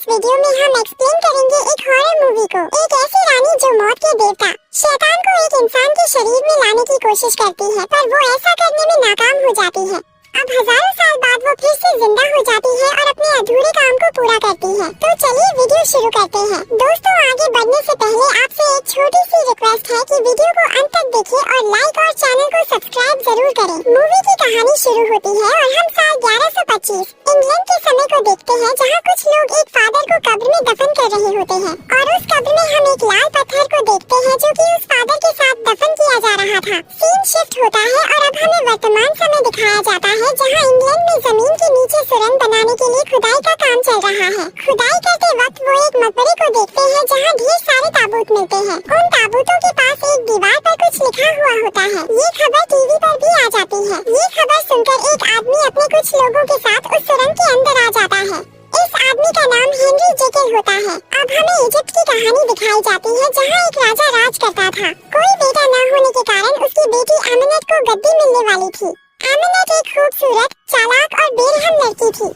इस वीडियो में हम एक्सप्लेन करेंगे एक हॉरर मूवी को। एक ऐसी रानी जो मौत के देवता शैतान को एक इंसान के शरीर में लाने की कोशिश करती है, पर वो ऐसा करने में नाकाम हो जाती है। अब हजारों साल बाद वो फिर से जिंदा हो जाती है और अपने अधूरे काम को पूरा करती है। तो चलिए वीडियो शुरू करते हैं। दोस्तों, आगे बढ़ने से पहले आपसे एक छोटी सी रिक्वेस्ट है कि वीडियो को अंत तक देखें और लाइक और चैनल को सब्सक्राइब जरूर करें। मूवी की कहानी शुरू होती है और हम साल 1125 इंग्लैंड के समय को देखते हैं, जहाँ कुछ लोग एक फादर को कब्र में दफन कर रहे होते हैं और उस कब्र में हम एक लाल पत्थर को देखते हैं जो कि उस फादर के साथ दफन किया जा रहा था। सीन शिफ्ट होता है और अब हमें वर्तमान समय दिखाया जाता है, जहां इंग्लैंड में जमीन के नीचे सुरंग बनाने के लिए खुदाई का काम चल रहा है। खुदाई करते वक्त वो एक मकबरे को देखते हैं जहां ढेर सारे ताबूत मिलते हैं। उन ताबूतों के पास एक दीवार पर कुछ लिखा हुआ होता है। ये खबर टीवी पर भी आ जाती है। ये खबर सुनकर एक आदमी अपने कुछ लोगों के साथ उस सुरंग के अंदर आ जाता है। इस आदमी का नाम हेनरी जेकेल होता है। अब हमें इजिप्ट की कहानी दिखाई जाती है, जहाँ एक राजा राज करता था। कोई बेटा न होने के कारण उसकी बेटी आमिनत को गद्दी मिलने वाली थी। आमिनत एक खूबसूरत, चालाक और बेरहम लड़की थी।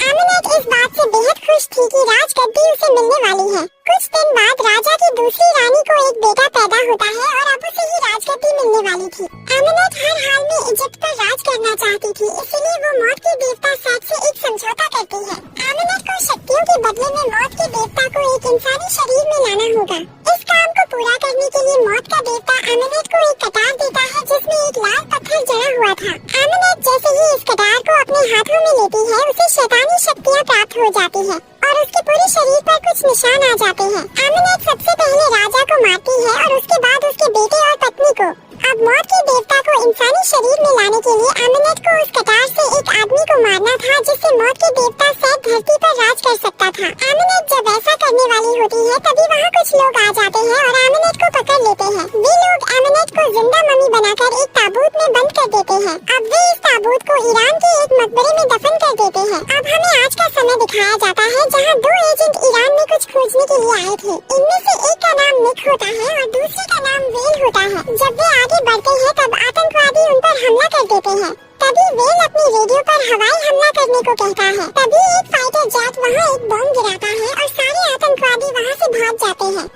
आमिनत इस बात से बेहद खुश थी कि राजगद्दी उसे मिलने वाली है। कुछ दिन बाद राजा की दूसरी रानी को एक बेटा पैदा होता है और अब उसे ही राजगद्दी मिलने वाली थी। आमिनत हर हाल में इजिप्ट पर राज करना चाहती थी, इसलिए वो मौत के देवता सेट से एक समझौता करती है। आमिनत को शक्तियों के बदले में मौत के देवता को एक इंसानी शरीर में लाना होगा। इस काम को पूरा करने के लिए मौत का देवता आमिनत को एक कटार देता है जिसमें एक लाल पत्थर जड़ा हुआ था। आमिनत जैसे ही इस कटार को अपने हाथों में लेती है, उसे शैतानी शक्तियाँ प्राप्त हो जाती है और उसके पूरे शरीर पर कुछ निशान आ जाते हैं। आमिनत सबसे पहले राजा को मारती है और उसके बाद उसके बेटे और पत्नी को। अब मौत के देवता को इंसानी शरीर में लाने के लिए आमिनत को उस कटार से एक आदमी को मारना था, जिससे मौत के देवता सेट धरती पर राज कर सकता था। आमिनत जब ऐसा करने वाली होती है, तभी वहाँ कुछ लोग आ जाते हैं और आमिनत को पकड़ लेते हैं। वे लोग आमिनत को जिंदा मम्मी बनाकर एक ताबूत में बंद कर देते हैं। अब वे इस ताबूत को ईरान के एक मकबरे में दफन कर देते हैं। अब हमें आज का समय दिखाया जाता है, जहाँ दो एजेंट ईरान में कुछ खोजने के लिए आए थे। इनमें से एक का नाम निक होता है और दूसरे का नाम वेल होता है। जब वे आगे बढ़ते हैं, तब आतंकवादी उन पर हमला कर देते हैं। तभी वेल अपनी रेडियो पर हवाई हमला करने को कहता है। तभी एक फाइटर जेट वहाँ एक बम गिराता है और सारे आतंकवादी वहाँ से भाग जाते हैं।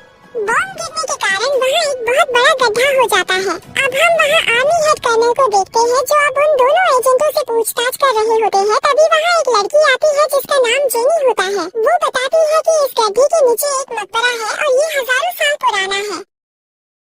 बम गिरने के कारण वहाँ एक बहुत बड़ा गड्ढा हो जाता है। अब हम वहाँ आर्मी हेड कर्नल को देखते हैं, जो अब उन दोनों एजेंटों से पूछताछ कर रहे होते हैं। तभी वहाँ एक लड़की आती है जिसका नाम जेनी होता है। वो बताती है कि इस गड्ढे के नीचे एक मकबरा है और ये हजारों साल पुराना है।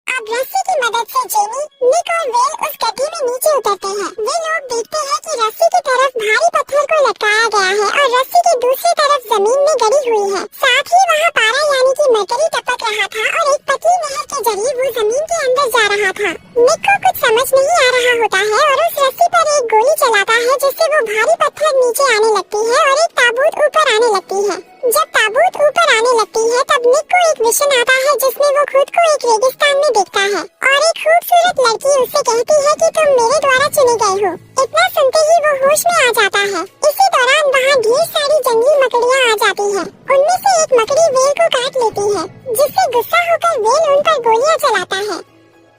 अब रस्सी की मदद से जेनी, निक और वेल उस गड्ढे में नीचे उतरते हैं। वे लोग देखते हैं कि रस्सी की तरफ भारी पत्थर को लटकाया गया है और रस्सी की दूसरी तरफ जमीन में गड़ी हुई है। साथ ही वहाँ पारा यानी कि मरकरी टपक रहा था और एक पतली नहर के जरिए वो जमीन के अंदर जा रहा था। निक को कुछ समझ नहीं आ रहा होता है और उस रस्सी पर एक गोली चलाता है, जिससे वो भारी पत्थर नीचे आने लगती है और एक ताबूत ऊपर आने लगती है। जब ताबूत ऊपर आने लगती है, तब निक को एक विजन आता है, जिसमें वो खुद को एक रेगिस्तान में देखता है और एक खूबसूरत लड़की उससे कहती है कि तुम मेरे द्वारा चुने गए हो। इतना सुनते ही वो होश में आ जाता है। इसी दौरान वहाँ ढेर सारी जंगली मकड़ियाँ आ जाती हैं। उनमें से एक मकड़ी वेल को काट लेती है, जिससे गुस्सा होकर वेल उन पर गोलियाँ चलाता है।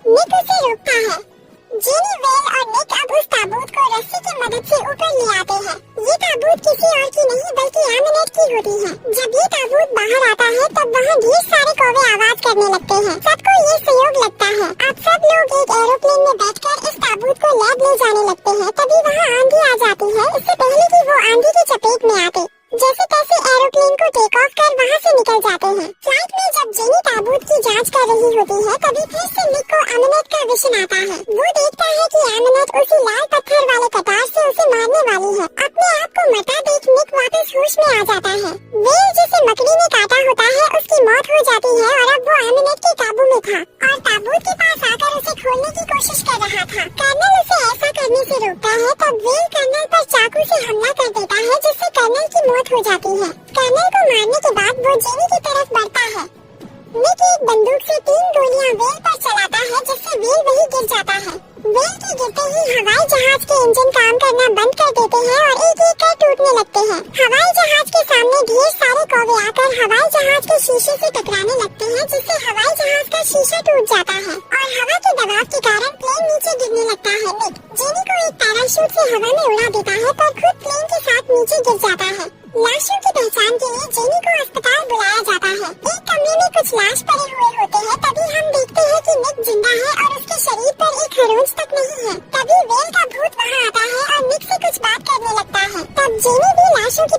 निक उसे रोकता है। जेनी, वेल और निक अब उस ताबूत को रस्सी की मदद से ऊपर ले आते हैं। ये ताबूत किसी और की नहीं बल्कि आमिनत की होती है। जब ये ताबूत बाहर आता है, तब वहाँ ढेर सारे कौवे आवाज करने लगते हैं। सबको ये सहयोग लगता है। अब सब लोग एक एरोप्लेन में बैठकर इस ताबूत को लैब ले जाने लगते हैं। तभी वहाँ आंधी आ जाती है, इससे पहले कि वो आंधी की चपेट में आते। जैसे तैसे एरोप्लेन को टेक ऑफ कर वहाँ से निकल जाते हैं। फ्लाइट में जब जेनी ताबूत की जांच कर रही होती है, तभी फिर से निक को आमिनत का विजन आता है। वो देखता है कि आमिनत उसी लाल पत्थर वाले कटार से उसे मारने वाली है। अपने आप को मरता देख निक वापस होश में आ जाता है। वेल, जिसे मकड़ी ने काटा होता है, उसकी मौत हो जाती है और अब वो आमिनत के काबू में था और ताबूत के पास आकर उसे खोलने की कोशिश कर रहा था। कर्नल उसे ऐसा करने से रोकता है। तब वेल कर्नल पर चाकू से हमला कर देता है, जिससे कर्नल की मौत हो जाती है। कर्नल को मारने के बाद वो जेनी की तरफ बढ़ता है। निक एक बंदूक से 3 गोलियां वेल पर चलाता है, जिससे वेल वहीं गिर जाता है। वेल के गिरते ही हवाई जहाज के इंजन काम करना बंद कर देते हैं और एक एक कर टूटने लगते हैं। हवाई जहाज के सामने ढेर सारे कौवे आकर हवाई जहाज के शीशे से टकराने लगते हैं, जिससे हवाई जहाज का शीशा टूट जाता है और हवा के दबाव के कारण प्लेन नीचे गिरने लगता है। निक जेनी को एक पैराशूट से हवा में उड़ा देता है, पर खुद प्लेन के साथ नीचे गिर जाता है। लाशों की पहचान के लिए जेनी को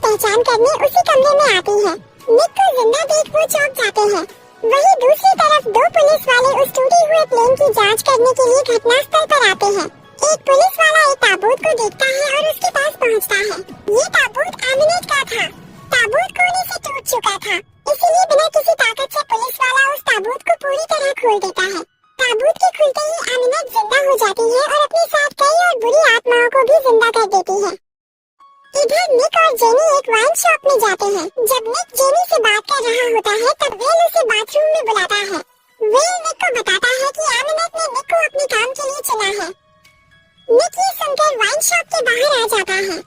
पहचान करने उसी कमरे में आती है। निक को जिंदा देख वो चौंक जाते हैं। वहीं दूसरी तरफ दो पुलिस वाले उस टूटे हुए प्लेन की जांच करने के लिए घटनास्थल पर आते हैं। एक पुलिस वाला एक ताबूत को देखता है और उसके पास पहुंचता है। ये ताबूत एमिनेट का था। ताबूत कोने से टूट चुका था, इसलिए बिना किसी ताकत से पुलिस वाला उस ताबूत को पूरी तरह खोल देता है। ताबूत के खुलते ही एमिनेट जिंदा हो जाती है और अपने साथ कई और बुरी आत्माओं को भी जिंदा कर देती है। इधर निक और जेनी एक वाइन शॉप में जाते हैं। जब निक जेनी से बात कर रहा होता है तब वेल उसे बाथरूम में बुलाता है। वेल निक को बताता है कि एमिनेट ने निक को अपने काम के लिए चुना है। निक ये सुनकर वाइन शॉप के बाहर आ जाता है।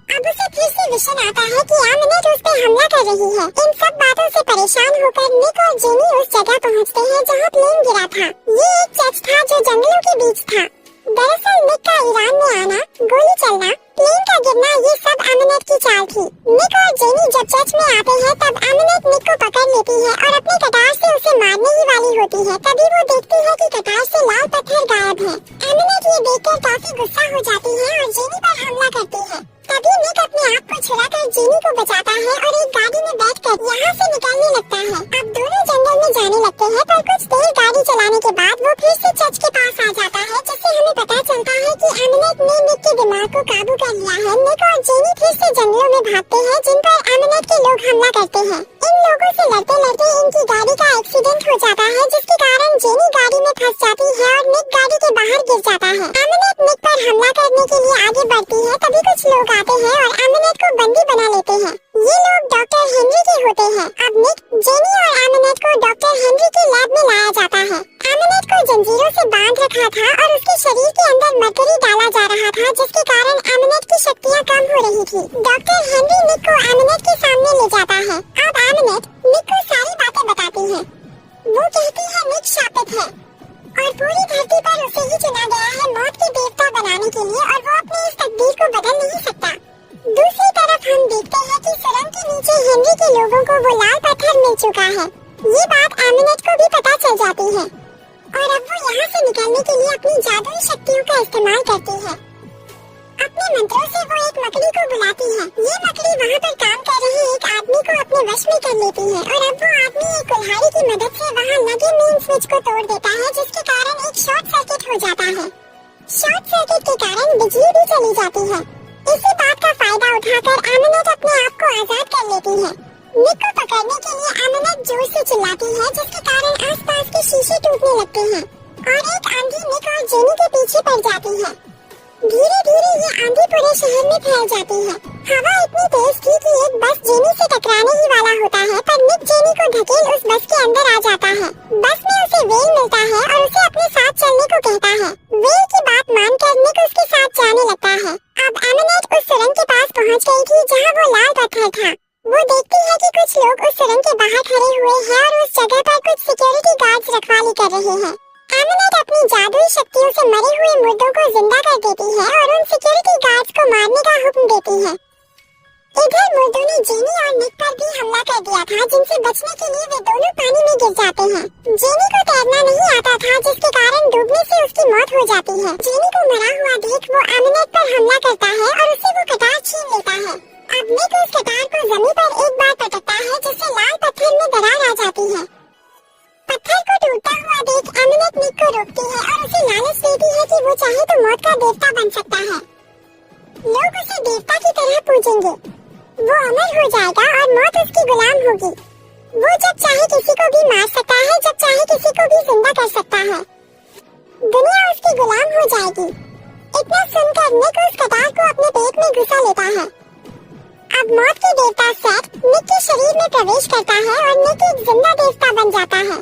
अब उसे फिर से विशन आता है कि एमिनेट उस पर हमला कर रही है। इन सब बातों से परेशान होकर निक और जेनी उस जगह पहुंचते हैं जहां प्लेन गिरा था। ये एक चर्च था जो जंगलों के बीच था। दरअसल निक का ईरान में आना, गोली चलना, प्लेन का गिरना, ये सब एमिनेट की चाल थी। निक और जेनी जब चर्च में आते हैं तब एमिनेट निक को पकड़ लेती है और अपने कटार से उसे मारने ही वाली होती है। तभी वो देखती है कि कटार से लाल पत्थर गायब है। एमिनेट ये देखकर काफी गुस्सा हो जाती है और जेनी पर हमला करती है। तभी निक अपने आप को छुड़ाकर जेनी को बचाता है और एक गाड़ी में बैठकर यहाँ से निकलने लगता है। अब दोनों जंगल में जाने लगते हैं, पर कुछ देर गाड़ी चलाने के बाद वो फिर से चर्च के पास आ जाता है, जिससे हमें पता चलता है कि एमिनेट ने निक के दिमाग को काबू कर लिया है। निक और जेनी फिर से जंगलों में भागते हैं, जिन पर एमिनेट के लोग हमला करते हैं। इन लोगों से लड़ते लड़ते इनकी गाड़ी का एक्सीडेंट हो जाता है, जिसके कारण जेनी गाड़ी में फंस जाती है और निक गाड़ी के बाहर गिर जाता है। एमिनेट निक पर हमला करने के लिए आगे बढ़ती है, तभी कुछ लोग आते हैं और एमिनेट को बंदी बना लेते हैं। ये लोग डॉक्टर हेनरी के होते हैं। अब निक, जेनी और एमिनेट को डॉक्टर हेनरी के लैब में लाया जाता है। एमिनेट को जंजीरों से बांध रखा था और उसके शरीर के अंदर मरकरी डाला जा रहा था, जिसके कारण एमिनेट की शक्तियाँ कम हो रही थी। डॉक्टर हेनरी निक को एमिनेट के सामने ले जाता है। अब एमिनेट निक को सारी बातें बताती है। वो कहती है निक शापित है और पूरी धरती पर उसे ही चुना गया है मौत के देवता बनाने के लिए, और वो अपनी इस तकदीर को बदल नहीं सकता। दूसरी तरफ हम देखते हैं कि सुरंग के नीचे हेनरी के लोगों को वो लाल पत्थर मिल चुका है। ये बात एमिनेट को भी पता चल जाती है और अब वो यहाँ से निकलने के लिए अपनी जादुई शक्तियों का इस्तेमाल करती है। अपने मंत्रों से वो एक मकड़ी को बुलाती है। ये मकड़ी वहाँ पर काम कर रहे एक आदमी को अपने वश में कर लेती है और अब वो आदमी एक कुल्हाड़ी की मदद से वहाँ लगे मेन स्विच को तोड़ देता है, जिसके कारण एक शॉर्ट सर्किट हो जाता है। शॉर्ट सर्किट के कारण बिजली भी चली जाती है। इसी बात का फायदा उठाकर एमिनेट अपने आप को आजाद कर लेती है। निक को पकड़ने के लिए एमिनेट जोर से चिल्लाती है, जिसके कारण आसपास के शीशे टूटने लगते हैं और एक आंधी निक और जेनी के पीछे पड़ जाती है। धीरे धीरे ये आंधी पूरे शहर में फैल जाती है। हवा इतनी तेज थी कि एक बस जेनी से टकराने ही वाला होता है, पर निक जेनी को धकेल उस बस के अंदर आ जाता है। बस में उसे वेल मिलता है और उसे अपने साथ चलने को कहता है। वेल की बात मानकर निक उसके साथ जाने लगता है। अब एमिनेट उस सुरंग के पास पहुंच गई थी जहां वो लाल पत्थर था। वो देखती है कि कुछ लोग उस सुरंग के बाहर खड़े हुए हैं और उस जगह पर कुछ सिक्योरिटी गार्ड्स रखवाली कर रहे हैं। एमिनेट अपनी जादुई शक्तियों से मरे हुए मुर्दों को जिंदा कर देती है और उन सिक्योरिटी गार्ड्स को मारने का हुक्म देती है। इधर मुर्दों ने जेनी और निक पर भी हमला कर दिया था, जिनसे बचने के लिए वे दोनों पानी में गिर जाते हैं। जेनी को तैरना नहीं आता था, जिसके कारण डूबने से उसकी मौत हो जाती है। जेनी को मरा हुआ देख वो एमिनेट पर हमला करता है और उससे वो कटार छीन लेता है। अब निक उस कटार को जमीन पर एक बार पटकता है, जिससे लाल पत्थर में दरार आ जाती है। पत्थर को टूटता हुआ देख एमिनेट निक को रोकती है और उसे लालच देती है कि वो चाहे तो मौत का देवता बन सकता है। लोग उसे देवता की तरह पूजेंगे। वो अमर हो जाएगा और मौत उसकी गुलाम होगी। वो जब चाहे किसी को भी मार सकता है, जब चाहे किसी को भी जिंदा कर सकता है। दुनिया उसकी गुलाम हो जाएगी। इतना सुनकर निक उस कटार को अपने पेट में घुसा लेता है। अब मौत के देवता सेट निक के शरीर में प्रवेश करता है और निक एक जिंदा देवता बन जाता है।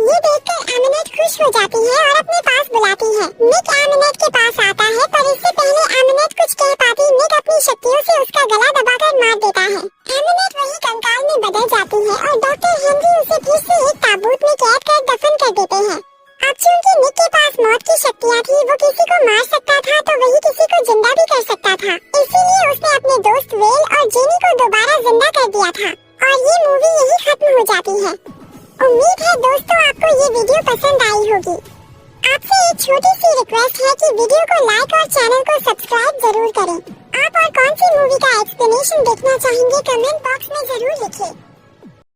ये देखकर एमिनेट खुश हो जाती है और अपने पास बुलाती है। निक एमिनेट के पास आता है, पर इससे पहले एमिनेट कुछ कह पाती निक अपनी शक्तियों से उसका गला दबाकर मार देता है। एमिनेट वही कंकाल में बदल जाती है और डॉक्टर हेनरी उसे फिर से एक ताबूत में कैद कर दफन कर देते हैं। अब चूंकि निक के पास मौत की शक्तियाँ थी, वो किसी को मार सकता था तो वही किसी को जिंदा भी कर सकता था। इसीलिए उसने अपने दोस्त वेल और जेनी को दोबारा जिंदा कर दिया था और ये मूवी यही खत्म हो जाती है। उम्मीद है दोस्तों आपको ये वीडियो पसंद आई होगी। आपसे एक छोटी सी रिक्वेस्ट है कि वीडियो को लाइक और चैनल को सब्सक्राइब जरूर करें आप और कौन सी मूवी का एक्सप्लेनेशन देखना चाहेंगे कमेंट बॉक्स में जरूर लिखें।